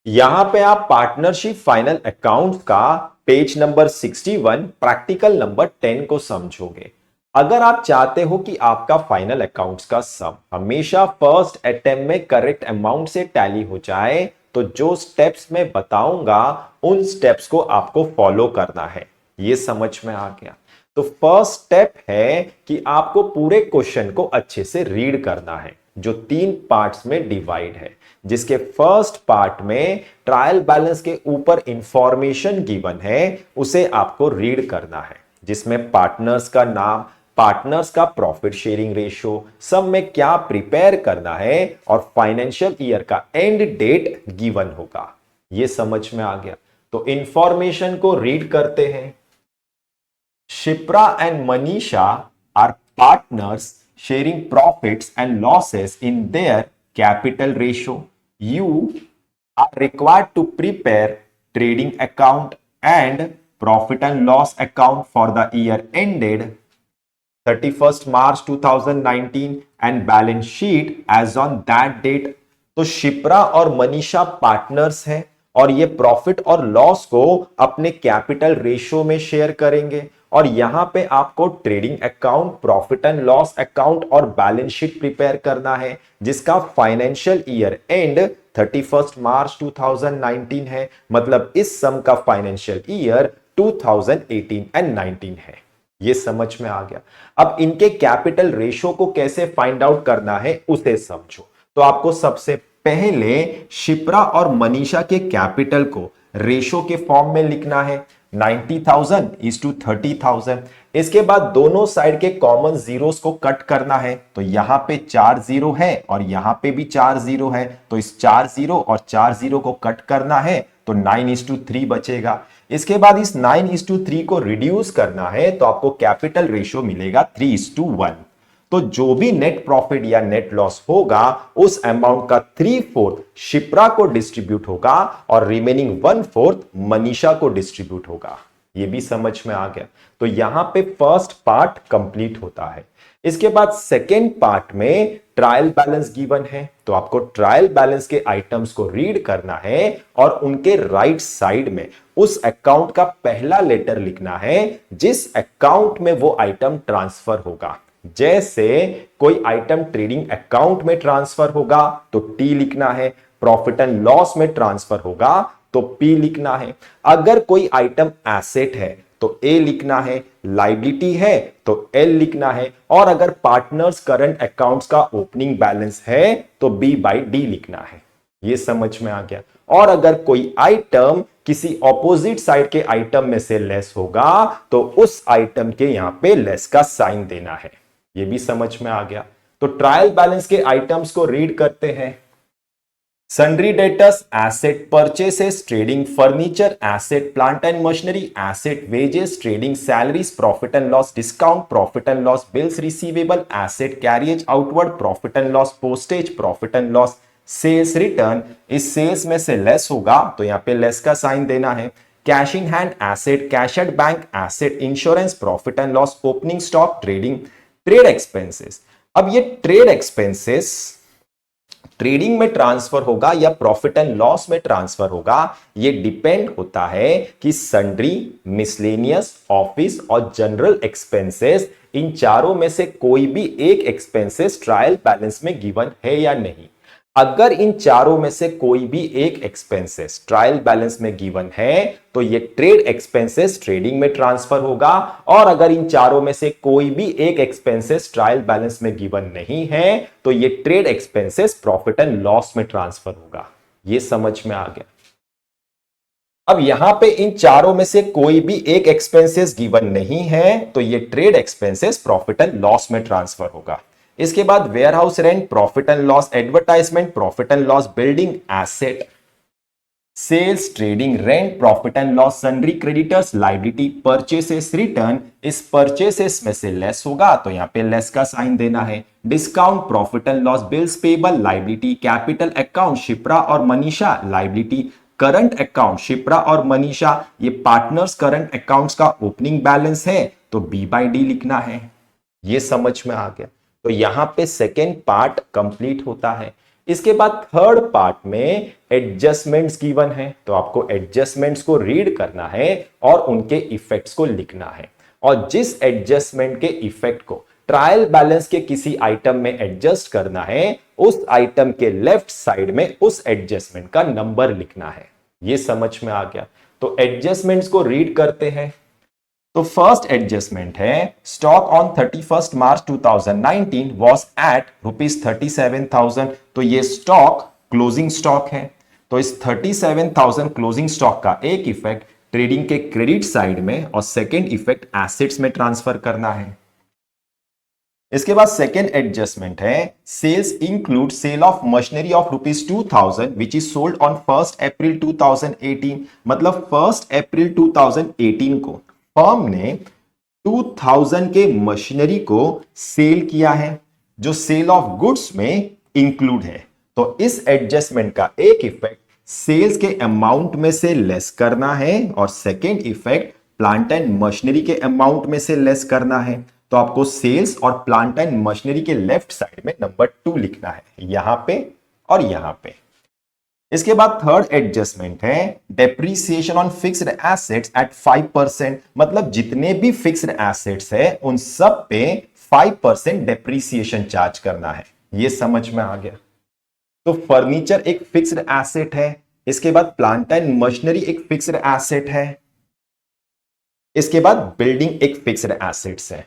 यहां पे आप पार्टनरशिप फाइनल अकाउंट का पेज नंबर 61 प्रैक्टिकल नंबर 10 को समझोगे। अगर आप चाहते हो कि आपका फाइनल अकाउंट्स का सम हमेशा फर्स्ट अटेम्प्ट में करेक्ट अमाउंट से टैली हो जाए, तो जो स्टेप्स मैं बताऊंगा उन स्टेप्स को आपको फॉलो करना है। ये समझ में आ गया? तो फर्स्ट स्टेप है कि आपको पूरे क्वेश्चन को अच्छे से रीड करना है, जो 3 पार्ट्स में डिवाइड है, जिसके फर्स्ट पार्ट में ट्रायल बैलेंस के ऊपर इंफॉर्मेशन गिवन है, उसे आपको रीड करना है, जिसमें पार्टनर्स का नाम, पार्टनर्स का प्रॉफिट शेयरिंग रेशियो, सब में क्या प्रिपेयर करना है और फाइनेंशियल ईयर का एंड डेट गिवन होगा। यह समझ में आ गया? तो इंफॉर्मेशन को रीड करते हैं। Shipra and Manisha are partners sharing profits and losses in their capital ratio. You are required to prepare trading account and profit and loss account for the year ended 31st March 2019 and balance sheet as on that date. तो शिप्रा और Manisha partners हैं और ये profit और loss को अपने capital ratio में share करेंगे, और यहां पे आपको trading account, profit and loss account और बैलेंस शीट प्रिपेयर करना है, जिसका फाइनेंशियल ईयर एंड 31 मार्च 2019 है। मतलब इस सम का फाइनेंशियल ईयर 2018 एंड 19 है। ये समझ में आ गया? अब इनके कैपिटल रेशियो को कैसे फाइंड आउट करना है उसे समझो। तो आपको सबसे पहले शिप्रा और मनीषा के कैपिटल को रेशियो के फॉर्म में लिखना है, 90,000 इज टू 30,000। इसके बाद दोनों साइड के कॉमन जीरोस को कट करना है। तो यहां पे 4 जीरो है और यहां पे भी 4 जीरो है, तो इस 4 जीरो और 4 जीरो को कट करना है, तो 9:3 बचेगा। इसके बाद इस 9:3 को रिड्यूस करना है, तो आपको कैपिटल रेशियो मिलेगा 3:1। तो जो भी नेट प्रॉफिट या नेट लॉस होगा, उस अमाउंट का 3/4 शिप्रा को डिस्ट्रीब्यूट होगा और रिमेनिंग 1/4 मनीषा को डिस्ट्रीब्यूट होगा। ये भी समझ में आ गया? तो यहां पे फर्स्ट पार्ट कंप्लीट होता है। इसके बाद सेकेंड पार्ट में ट्रायल बैलेंस गिवन है, तो आपको ट्रायल बैलेंस के आइटम्स को रीड करना है और उनके राइट साइड में उस अकाउंट का पहला लेटर लिखना है जिस अकाउंट में वो आइटम ट्रांसफर होगा। जैसे कोई आइटम ट्रेडिंग अकाउंट में ट्रांसफर होगा तो टी लिखना है, प्रॉफिट एंड लॉस में ट्रांसफर होगा तो पी लिखना है। अगर कोई आइटम एसेट है तो ए लिखना है, लायबिलिटी है तो एल लिखना है, और अगर पार्टनर्स करंट अकाउंट्स का ओपनिंग बैलेंस है तो बी बाई डी लिखना है। यह समझ में आ गया? और अगर कोई आइटम किसी ऑपोजिट साइड के आइटम में से लेस होगा तो उस आइटम के यहां पे लेस का साइन देना है। यह भी समझ में आ गया? तो ट्रायल बैलेंस के आइटम्स को रीड करते हैं। Sundry debtors, asset purchases, trading furniture, asset plant and machinery, asset wages, trading salaries, profit and loss discount, profit and loss bills receivable, asset carriage outward, profit and loss postage, profit and loss sales return। इस sales में से less होगा तो यहां पे less का sign देना है। Cash in hand, asset, cash at bank, asset insurance, profit and loss, opening stock, trading, trade expenses. अब ये ट्रेड एक्सपेंसेस ट्रेडिंग में ट्रांसफर होगा या प्रॉफिट एंड लॉस में ट्रांसफर होगा, यह डिपेंड होता है कि सन्ड्री, मिसलेनियस, ऑफिस और जनरल एक्सपेंसेस, इन चारों में से कोई भी एक एक्सपेंसेस ट्रायल बैलेंस में गिवन है या नहीं। अगर इन चारों में से कोई भी एक एक्सपेंसेस ट्रायल बैलेंस में गिवन है तो ये ट्रेड एक्सपेंसेस ट्रेडिंग में ट्रांसफर होगा, और अगर इन चारों में से कोई भी एक एक्सपेंसेस ट्रायल बैलेंस में गिवन नहीं है तो ये trade expenses profit and loss में ट्रांसफर होगा। ये समझ में आ गया? अब यहां पे इन चारों में से कोई भी एक एक्सपेंसेस गिवन नहीं है तो ये trade expenses profit and loss में ट्रांसफर होगा। इसके बाद warehouse rent, profit and loss advertisement, profit and loss building asset, sales, trading rent, profit and loss sundry creditors, liability, purchases return. इस purchases में से लेस होगा तो यहां पे लेस का साइन देना है। Discount, profit and loss bills payable, liability, capital account Shipra और Manisha, liability, current account Shipra और मनीषा, ये पार्टनर्स करंट अकाउंट्स का ओपनिंग बैलेंस है तो बी बाई डी लिखना है। ये समझ में आ गया? तो यहां पे सेकेंड पार्ट कंप्लीट होता है। इसके बाद थर्ड पार्ट में एडजस्टमेंट्स गिवन है, तो आपको एडजस्टमेंट्स को रीड करना है और उनके इफेक्ट्स को लिखना है। और जिस एडजस्टमेंट के इफेक्ट को ट्रायल बैलेंस के किसी आइटम में एडजस्ट करना है, उस आइटम के लेफ्ट साइड में उस एडजस्टमेंट का नंबर लिखना है। ये समझ में आ गया। तो एडजस्टमेंट्स को रीड करते हैं। तो फर्स्ट एडजस्टमेंट है stock on 31 March 2019 was at ₹37,000। तो ये स्टॉक क्लोजिंग स्टॉक है। तो इस 37,000 क्लोजिंग स्टॉक का एक इफेक्ट ट्रेडिंग के क्रेडिट साइड में और सेकेंड इफेक्ट एसेट्स में ट्रांसफर करना है। इसके बाद सेकेंड एडजस्टमेंट है sales include sale of machinery of ₹2,000 which is sold on 1 April 2018। मतलब 1 अप्रैल 2018 को फर्म ने 2000 के मशीनरी को सेल किया है, जो सेल ऑफ गुड्स में इंक्लूड है। तो इस एडजस्टमेंट का एक इफेक्ट सेल्स के अमाउंट में से लेस करना है और second effect plant and machinery के अमाउंट में से लेस करना है। तो आपको सेल्स और प्लांट एंड मशीनरी के लेफ्ट साइड में नंबर 2 लिखना है, यहां पे और यहां पे। इसके बाद थर्ड एडजस्टमेंट है depreciation on fixed assets at 5%। मतलब जितने भी फिक्स्ड एसेट्स है उन सब पे 5% डेप्रीसिएशन चार्ज करना है। ये समझ में आ गया। तो फर्नीचर एक फिक्स्ड एसेट है, इसके बाद प्लांट एंड मशीनरी एक फिक्स्ड एसेट है, इसके बाद बिल्डिंग एक फिक्स्ड एसेट्स है।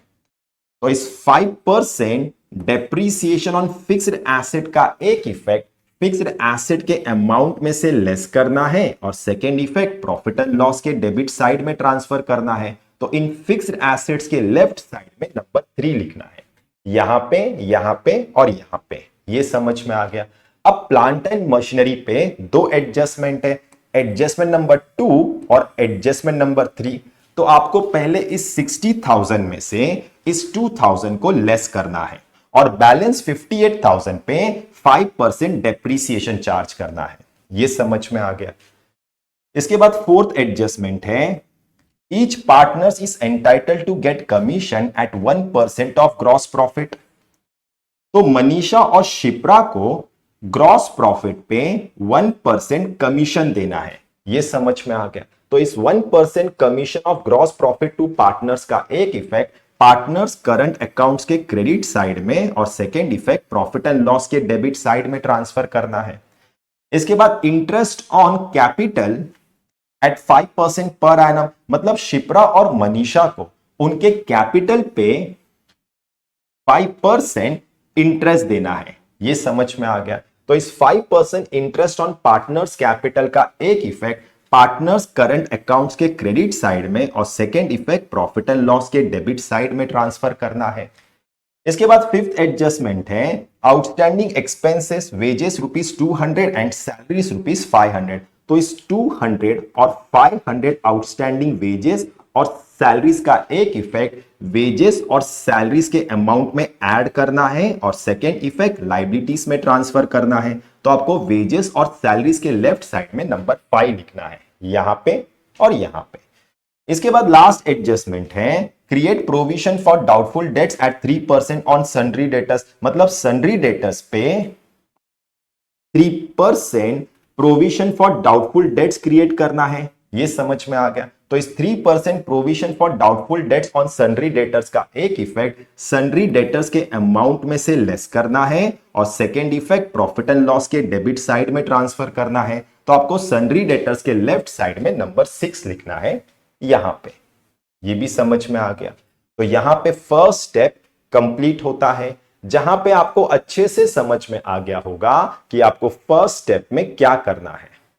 तो इस 5% डेप्रीसिएशन ऑन फिक्स्ड एसेट का एक इफेक्ट फिक्स्ड एसेट के अमाउंट में से लेस करना है और second effect profit and loss के डेबिट साइड में ट्रांसफर करना है। तो इन फिक्स्ड एसेट्स के लेफ्ट साइड में नंबर 3 लिखना है, यहां पे और यहां पे। ये समझ में आ गया। अब प्लांट एंड मशीनरी पे 2 एडजस्टमेंट है, एडजस्टमेंट नंबर 2 और एडजस्टमेंट नंबर 3। तो आपको पहले इस 60,000 में से इस 2,000 को लेस करना है और बैलेंस 58,000 पे 5% डेप्रीसिएशन चार्ज करना है। ये समझ में आ गया। इसके बाद फोर्थ एडजस्टमेंट है each partners is entitled to get commission at 1% of gross profit. तो मनीषा और शिप्रा को ग्रॉस प्रॉफिट पे 1% कमीशन देना है। ये समझ में आ गया। तो इस 1% commission of gross profit to partners का एक इफेक्ट पार्टनर्स करंट अकाउंट्स के क्रेडिट साइड में और second effect profit and loss के डेबिट साइड में ट्रांसफर करना है। इसके बाद interest on capital eight 5% per annum. मतलब शिप्रा और मनीषा को उनके कैपिटल पे 5% इंटरेस्ट देना है। ये समझ में आ गया। तो इस 5% इंटरेस्ट ऑन पार्टनर्स कैपिटल का एक इफेक्ट पार्टनर्स करंट अकाउंट्स के क्रेडिट साइड में और second effect profit and loss के डेबिट साइड में ट्रांसफर करना है। इसके बाद फिफ्थ एडजस्टमेंट है outstanding expenses wages ₹200 and salaries ₹500। तो इस 200 और 500 आउटस्टैंडिंग वेजेस और सैलरीज का एक इफेक्ट वेजेस और सैलरीज के अमाउंट में ऐड करना है और सेकेंड इफेक्ट लाइबिलिटीज में ट्रांसफर करना है। तो आपको वेजेस और सैलरीज के लेफ्ट साइड में नंबर 5 लिखना है, यहां पे और यहां पे। इसके बाद लास्ट एडजस्टमेंट है create provision for doubtful debts at 3% on sundry debtors. मतलब सन्ड्री डेटर्स पे 3% provision for doubtful debts create करना है। ये समझ में आ गया। तो इस 3% provision for doubtful dates on sundry debtors का एक इफेक्ट सन्ड्री डेटर्स के अमाउंट में से लेस करना है और second effect profit and loss के डेबिट साइड में ट्रांसफर करना है। तो आपको सन्ड्री डेटर्स के लेफ्ट साइड में नंबर 6 लिखना है, यहां पे। ये भी समझ में आ गया। तो यहां पे फर्स्ट स्टेप कंप्लीट होता है, जहां पे आपको अच्छे से समझ में आ गया होगा कि आपको फर्स्ट स्टेप में क्या करना है।